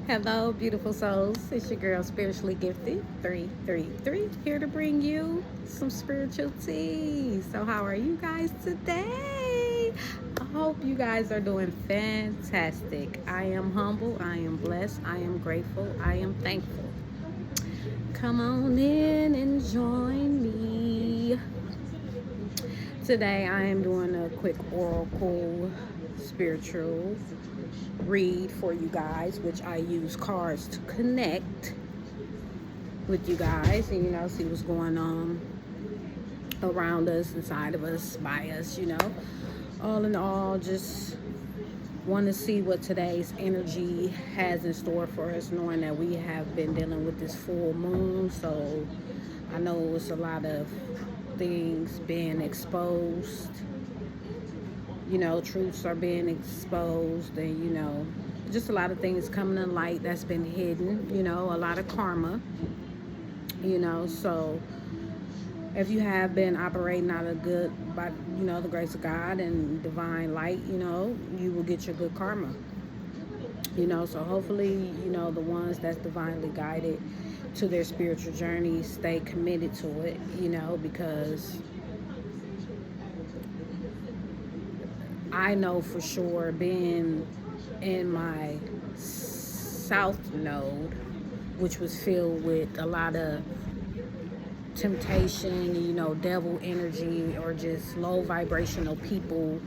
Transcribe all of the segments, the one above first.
Hello, beautiful souls. It's your girl, Spiritually Gifted 333, here to bring you some spiritual tea. So, how are you guys today? I hope you guys are doing fantastic. I am humble, I am blessed, I am grateful, I am thankful. Come on in and join me. Today, I am doing a quick oracle spiritual read for you guys, which I use cards to connect with you guys and see what's going on around us, inside of us, by us. All in all, just want to see what today's energy has in store for us, knowing that we have been dealing with this full moon. So I know it's a lot of things being exposed. Truths are being exposed, and just a lot of things coming in light that's been hidden, a lot of karma, so if you have been operating out of good by the grace of God and divine light, you will get your good karma. So hopefully, the ones that's divinely guided to their spiritual journey stay committed to it, because I know for sure, being in my south node, which was filled with a lot of temptation, devil energy, or just low vibrational people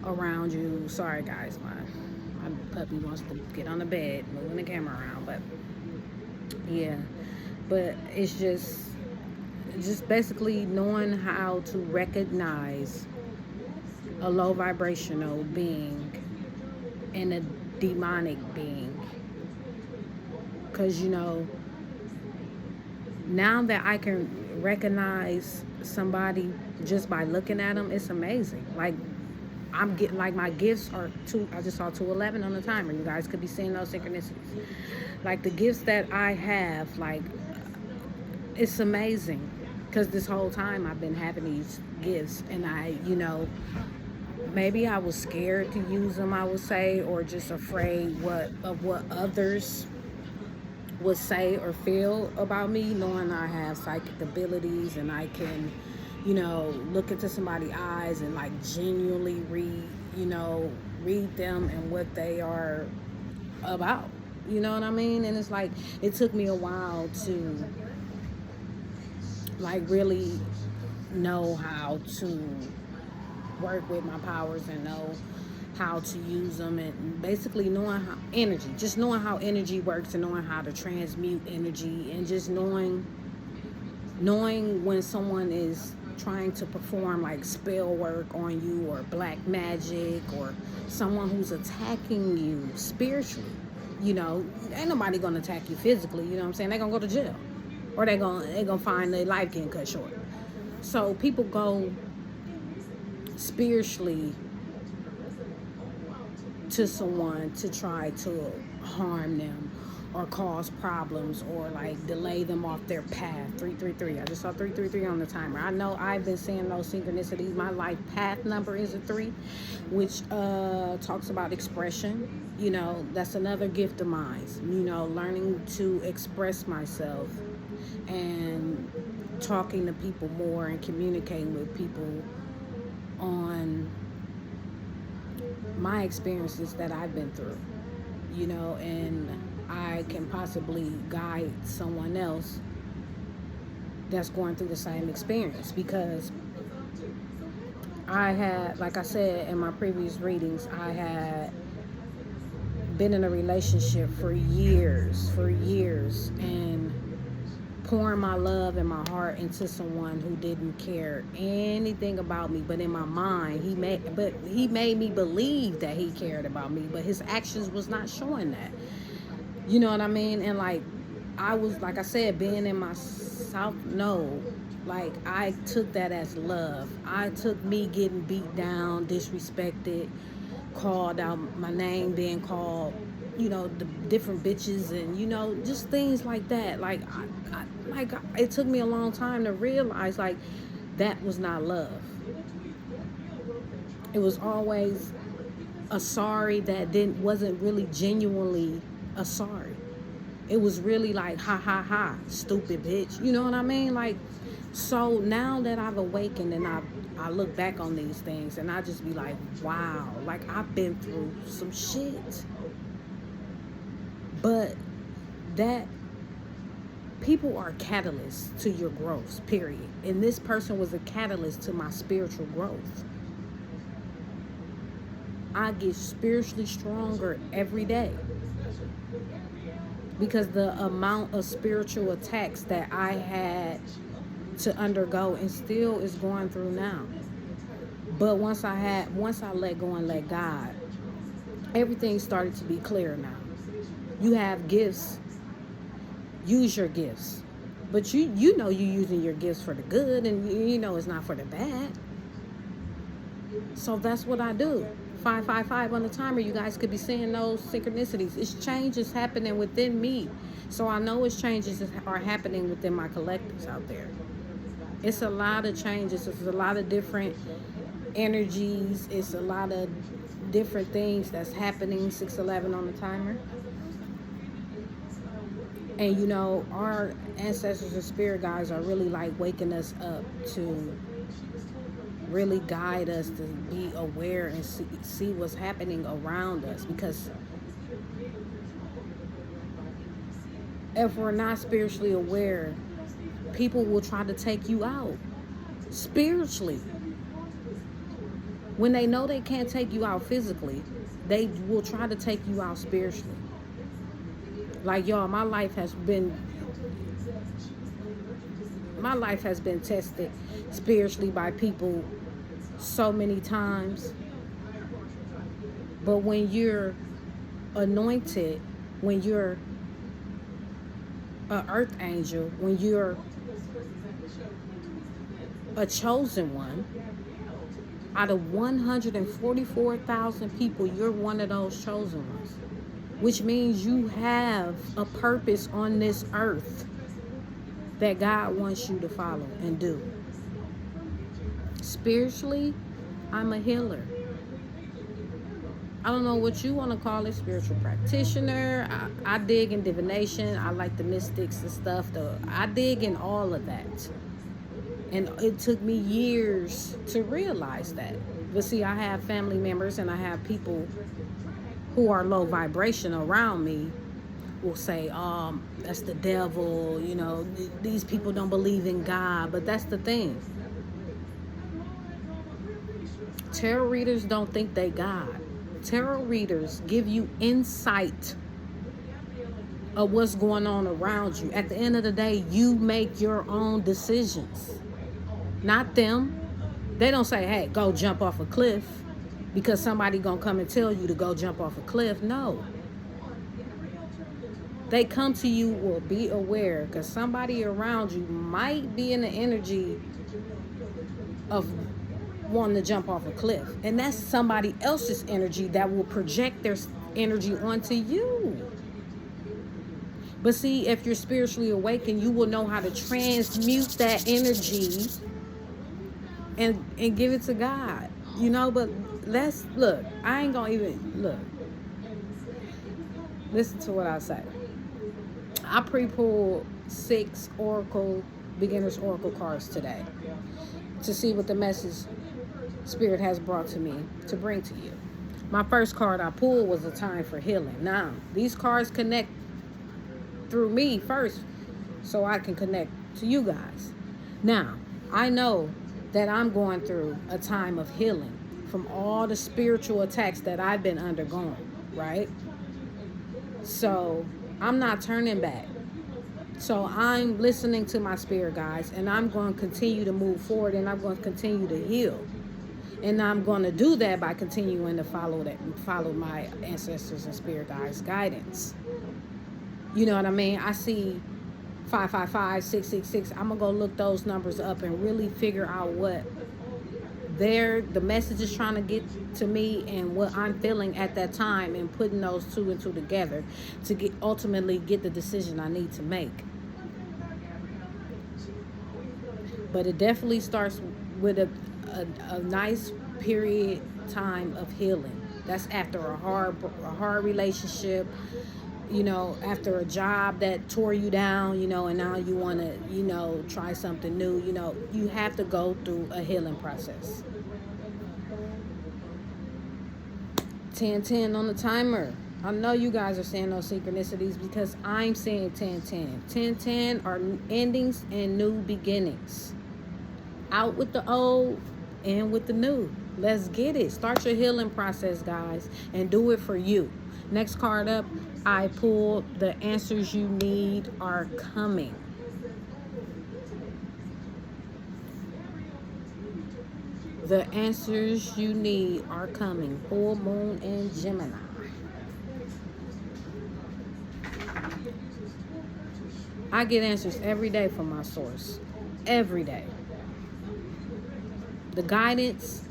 around you. Sorry guys, my puppy wants to get on the bed, moving the camera around, but yeah. But it's just basically knowing how to recognize a low vibrational being and a demonic being, because now that I can recognize somebody just by looking at them, it's amazing. Like, I'm getting, like, my gifts are I just saw 211 on the timer. You guys could be seeing those synchronicities. Like, the gifts that I have, like, it's amazing, because this whole time I've been having these gifts, and maybe I was scared to use them, I would say, or just afraid of what others would say or feel about me, knowing I have psychic abilities and I can, look into somebody's eyes and like genuinely read them and what they are about. You know what I mean? And it's like, it took me a while to like really know how to work with my powers and know how to use them, and basically knowing how energy works, and knowing how to transmute energy, and just knowing when someone is trying to perform like spell work on you, or black magic, or someone who's attacking you spiritually. Ain't nobody gonna attack you physically, you know what I'm saying? They're gonna go to jail, or they're gonna find their life getting cut short. So people go spiritually to someone to try to harm them or cause problems or like delay them off their path. 333. I just saw 333 on the timer. I know I've been seeing those synchronicities. My life path number is a 3, which talks about expression. That's another gift of mine. Learning to express myself and talking to people more and communicating with people on my experiences that I've been through, and I can possibly guide someone else that's going through the same experience, because I had, like I said in my previous readings, I had been in a relationship for years, and pouring my love and my heart into someone who didn't care anything about me, but in my mind he made me believe that he cared about me, but his actions was not showing that. You know what I mean? And like, I was, like I said, being in my south node, like, I took that as love. I took me getting beat down, disrespected, called out my name, being called, the different bitches, and just things like that. Like, it took me a long time to realize, like, that was not love. It was always a sorry that wasn't really genuinely a sorry. It was really like, ha ha ha, stupid bitch. You know what I mean? Like, so now that I've awakened and I look back on these things and I just be like, wow, like I've been through some shit. But that people are catalysts to your growth, period. And this person was a catalyst to my spiritual growth. I get spiritually stronger every day because the amount of spiritual attacks that I had to undergo and still is going through now. But once I let go and let God, everything started to be clear now. You have gifts. Use your gifts. But you know you're using your gifts for the good, and you know it's not for the bad. So that's what I do. 555 on the timer. You guys could be seeing those synchronicities. It's changes happening within me. So I know it's changes that are happening within my collectives out there. It's a lot of changes. It's a lot of different energies. It's a lot of different things that's happening. 611 on the timer. And you know, our ancestors and spirit guides are really like waking us up to really guide us to be aware and see what's happening around us. Because if we're not spiritually aware, people will try to take you out spiritually. When they know they can't take you out physically, they will try to take you out spiritually. Like, y'all, my life has been tested spiritually by people so many times. But when you're anointed, when you're an earth angel, when you're a chosen one, out of 144,000 people, you're one of those chosen ones. Which means you have a purpose on this earth that God wants you to follow and do. Spiritually, I'm a healer. I don't know what you want to call it, spiritual practitioner. I dig in divination. I like the mystics and stuff. I dig in all of that. And it took me years to realize that. But see, I have family members and I have people who are low vibration around me will say, that's the devil, you know, these people don't believe in God. But that's the thing. Tarot readers don't think they God. Tarot readers give you insight of what's going on around you. At the end of the day, you make your own decisions, not them. They don't say, hey, go jump off a cliff, because somebody gonna come and tell you to go jump off a cliff. No. They come to you or be aware because somebody around you might be in the energy of wanting to jump off a cliff. And that's somebody else's energy that will project their energy onto you. But see, if you're spiritually awakened, you will know how to transmute that energy and give it to God. You know, but look, I ain't gonna even look. Listen to what I say. I pre-pulled 6 beginner's oracle cards today to see what the message Spirit has brought to me to bring to you. My first card I pulled was a time for healing. Now, these cards connect through me first so I can connect to you guys. Now, I know that I'm going through a time of healing from all the spiritual attacks that I've been undergoing, right? So I'm not turning back. So I'm listening to my spirit guides, and I'm going to continue to move forward, and I'm going to continue to heal. And I'm going to do that by continuing to follow my ancestors and spirit guides' guidance. You know what I mean? I see 555, 666. I'm going to go look those numbers up and really figure out what the message is trying to get to me and what I'm feeling at that time, and putting those two and two together to ultimately get the decision I need to make. But it definitely starts with a nice period time of healing. That's after a hard relationship, after a job that tore you down, and now you want to, try something new, you have to go through a healing process. 10-10 on the timer. I know you guys are saying those synchronicities because I'm saying 10-10. 10-10 are endings and new beginnings. Out with the old, in with the new. Let's get it. Start your healing process, guys, and do it for you. Next card up, I pulled the answers you need are coming. The answers you need are coming. Full moon and Gemini. I get answers every day from my source. Every day. The guidance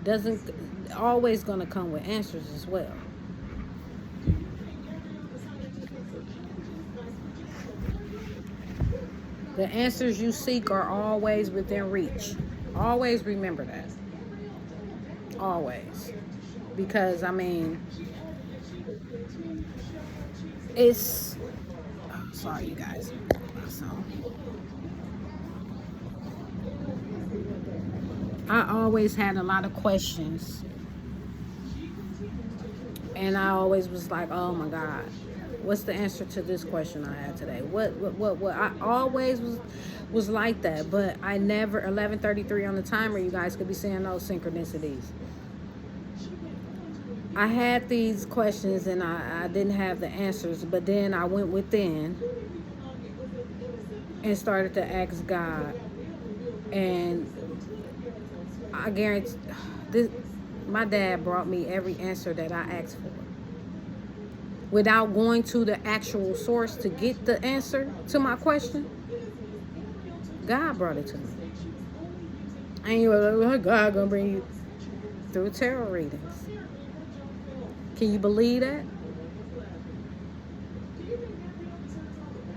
doesn't always going to come with answers as well. The answers you seek are always within reach. Always remember that. Always. Because, it's... Oh, sorry, you guys. I always had a lot of questions. And I always was like, oh my God, what's the answer to this question I had today? What? I always was like that, but I never, 11:33 on the timer, you guys could be saying those synchronicities. I had these questions and I didn't have the answers, but then I went within and started to ask God. And I guarantee this, my dad brought me every answer that I asked for. Without going to the actual source to get the answer to my question, God brought it to me. And you're like, God gonna bring you through tarot readings. Can you believe that?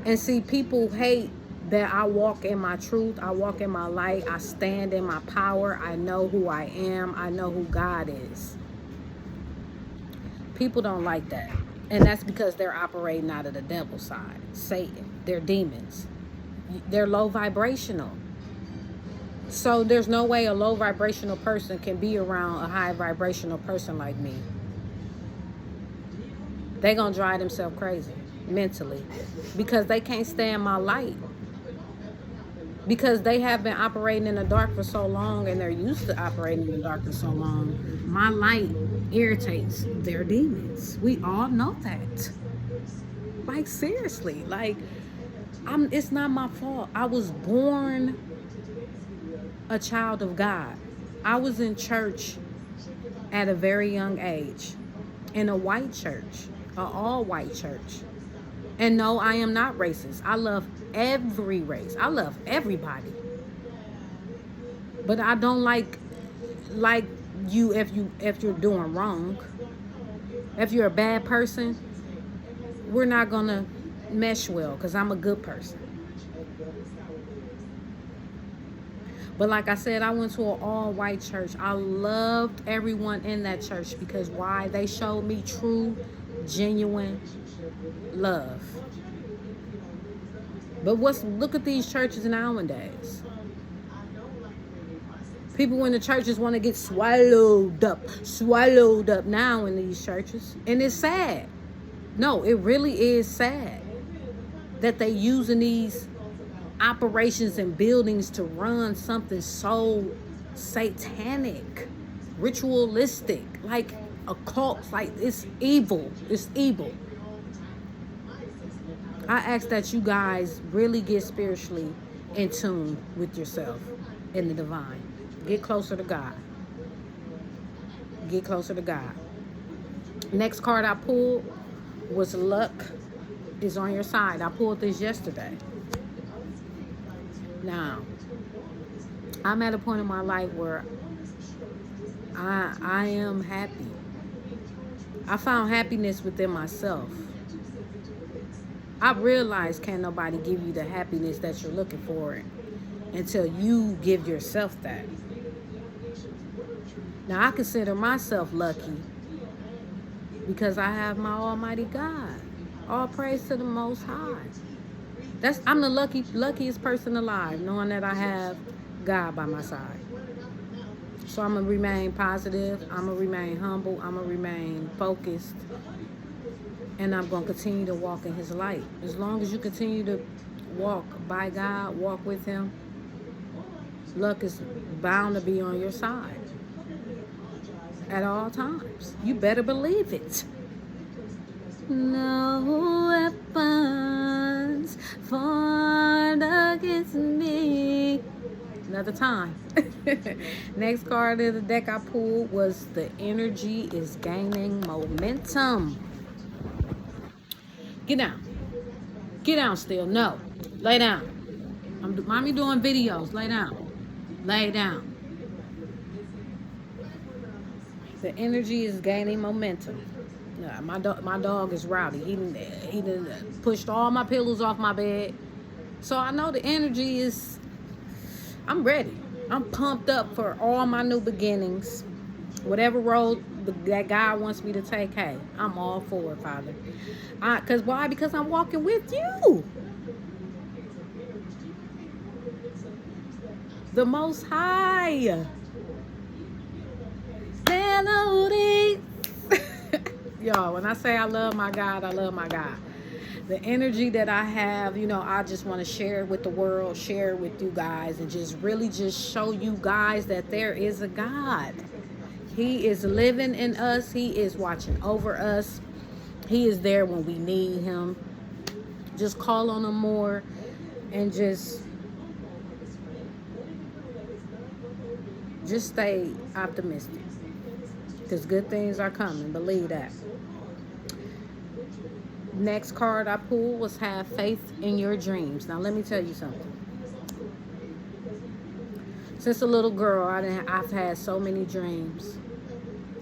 And see, people hate that I walk in my truth, I walk in my light, I stand in my power, I know who I am, I know who God is. People don't like that. And that's because they're operating out of the devil side, Satan. They're demons. They're low vibrational. So there's no way a low vibrational person can be around a high vibrational person like me. They're going to drive themselves crazy mentally because they can't stand my light. Because they have been operating in the dark for so long and they're used to operating in the dark for so long. My light irritates their demons. We all know that. Like, seriously. Like, it's not my fault. I was born a child of God. I was in church at a very young age. In a white church. An all-white church. And no, I am not racist. I love every race. I love everybody. But I don't like you if you're doing wrong. If you're a bad person, we're not gonna mesh well because I'm a good person. But like I said, I went to an all-white church. I loved everyone in that church because why? They showed me true, genuine love. But look at these churches nowadays. People in the churches want to get swallowed up now in these churches. And it's sad. No, it really is sad that they using these operations and buildings to run something so satanic, ritualistic, like a cult. Like, it's evil. It's evil. I ask that you guys really get spiritually in tune with yourself in the divine. Get closer to God. Get closer to God. Next card I pulled was luck is on your side. I pulled this yesterday. Now, I'm at a point in my life where I am happy. I found happiness within myself. I realized can't nobody give you the happiness that you're looking for until you give yourself that. Now, I consider myself lucky because I have my Almighty God. All praise to the Most High. I'm the luckiest person alive, knowing that I have God by my side. So I'm gonna remain positive. I'm gonna remain humble. I'm gonna remain focused, and I'm gonna continue to walk in His light. As long as you continue to walk by God, walk with Him, luck is bound to be on your side at all times. You better believe it. No weapons formed against me. Another time. Next card of the deck I pulled was the energy is gaining momentum. Get down. Get down still. No. Lay down. Mommy doing videos. Lay down. Lay down. The energy is gaining momentum. My dog is rowdy. He done pushed all my pillows off my bed. So I know the energy is, I'm ready. I'm pumped up for all my new beginnings. Whatever road that God wants me to take, hey, I'm all for it, Father. Because why? Because I'm walking with you. The Most High. Melody. Y'all, when I say I love my God, I love my God. The energy that I have, I just want to share it with the world, share it with you guys, and just really just show you guys that there is a God. He is living in us. He is watching over us. He is there when we need Him. Just call on Him more and just stay optimistic, because good things are coming. Believe that. Next card I pulled was have faith in your dreams. Now let me tell you something. Since a little girl, I've had so many dreams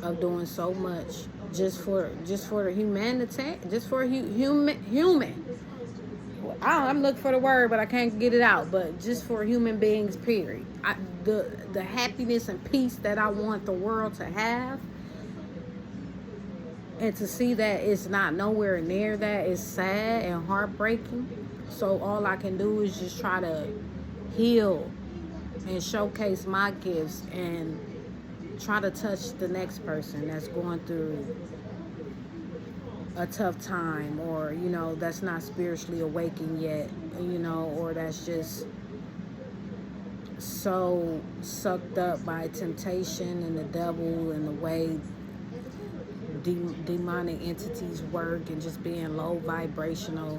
of doing so much just for humanity, just for human. I'm looking for the word, but I can't get it out. But just for human beings, period. The happiness and peace that I want the world to have, and to see that it's not nowhere near that is sad and heartbreaking. So all I can do is just try to heal and showcase my gifts and try to touch the next person that's going through a tough time, or that's not spiritually awakened yet, or that's just so sucked up by temptation and the devil and the way demonic entities work, and just being low vibrational.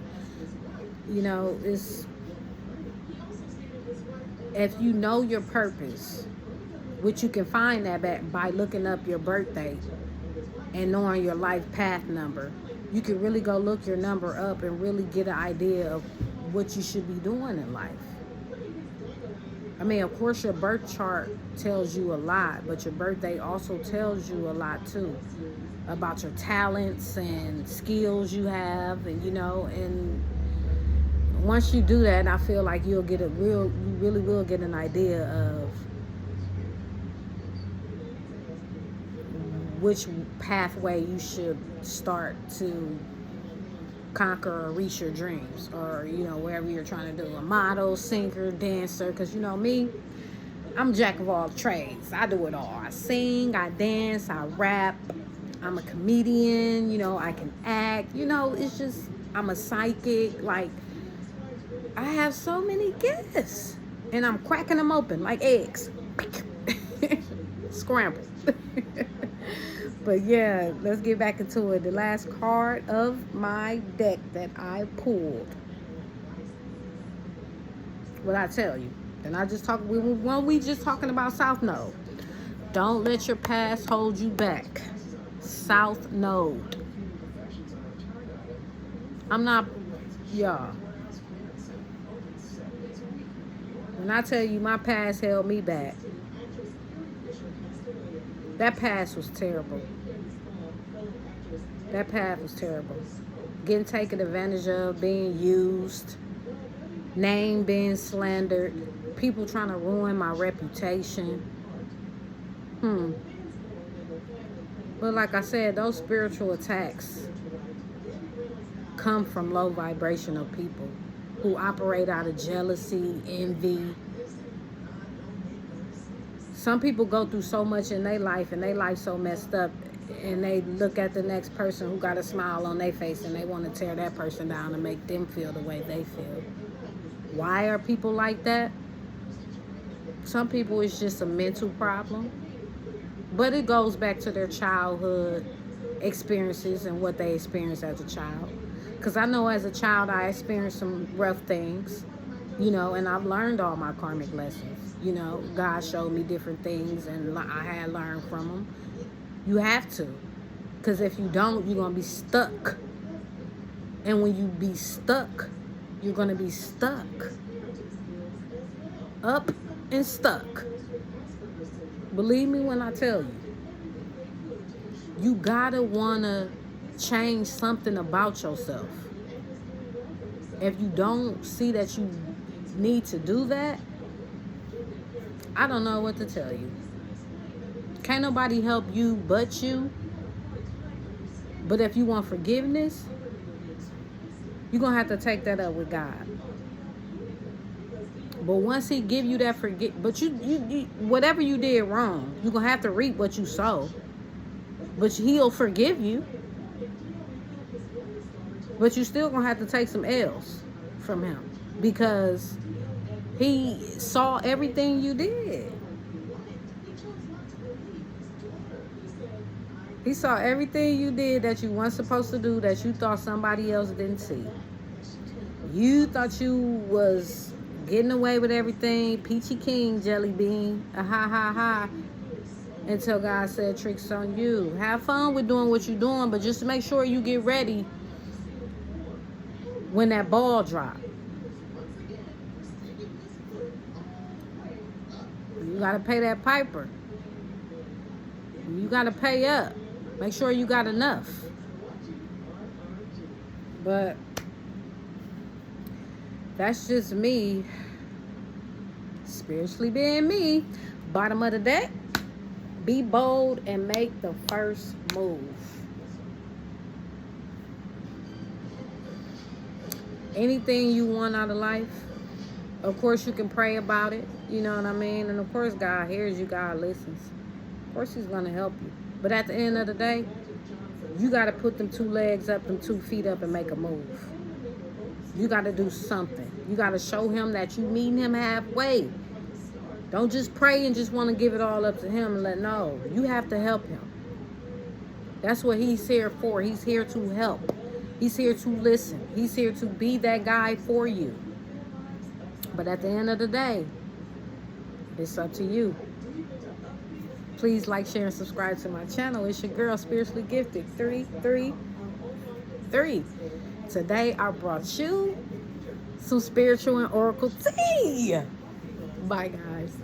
It's, if you know your purpose, which you can find that by looking up your birthday and knowing your life path number. You can really go look your number up and really get an idea of what you should be doing in life. I mean, of course, your birth chart tells you a lot, but your birthday also tells you a lot too, about your talents and skills you have, and and once you do that, I feel like you really will get an idea of which pathway you should start to conquer or reach your dreams, or wherever you're trying to do, a model, singer, dancer. Because me, I'm jack of all trades. I do it all. I sing, I dance, I rap, I'm a comedian, I can act, it's just, I'm a psychic. Like, I have so many gifts, and I'm cracking them open like eggs. Scrambled. But yeah, let's get back into it. The last card of my deck that I pulled. What I tell you, and I just when we just talking about South Node. Don't let your past hold you back. South Node. I'm not, y'all. When I tell you my past held me back, that past was terrible. That past was terrible. Getting taken advantage of, being used, name being slandered, people trying to ruin my reputation. But like I said, those spiritual attacks come from low vibrational people who operate out of jealousy, envy. Some people go through so much in their life and their life so messed up, and they look at the next person who got a smile on their face and they want to tear that person down and make them feel the way they feel. Why are people like that? Some people, it's just a mental problem, but it goes back to their childhood experiences and what they experienced as a child. Because I know as a child I experienced some rough things, you know, and I've learned all my karmic lessons. You know, God showed me different things and I had learned from them. You have to, because if you don't, you're going to be stuck. And when you be stuck, you're going to be stuck. Up and stuck. Believe me when I tell you. You gotta wanna change something about yourself. If you don't see that you need to do that, I don't know what to tell you. Can't nobody help you but you. But if you want forgiveness, you're gonna have to take that up with God. But once he give you that but you whatever you did wrong, you're gonna have to reap what you sow. But he'll forgive you. But you still gonna have to take some L's from him, because he saw everything you did. He saw everything you did that you weren't supposed to do, that you thought somebody else didn't see. You thought you was getting away with everything, peachy king, jelly bean, ha ha ha, until God said tricks on you. Have fun with doing what you're doing, but just make sure you get ready when that ball drop. You gotta pay that piper. You gotta pay up. Make sure you got enough. But that's just me, spiritually being me. Bottom of the deck, be bold and make the first move. Anything you want out of life, of course you can pray about it, you know what I mean? And of course God hears you, God listens. Of course he's going to help you. But at the end of the day, you got to put them 2 legs up, them 2 feet up, and make a move. You got to do something. You got to show him that you meeting him halfway. Don't just pray and just want to give it all up to him and no. You have to help him. That's what he's here for. He's here to help. He's here to listen. He's here to be that guy for you. But at the end of the day, it's up to you. Please like, share, and subscribe to my channel. It's your girl, Spiritually Gifted 333. Today, I brought you some spiritual and oracle tea. Bye, guys.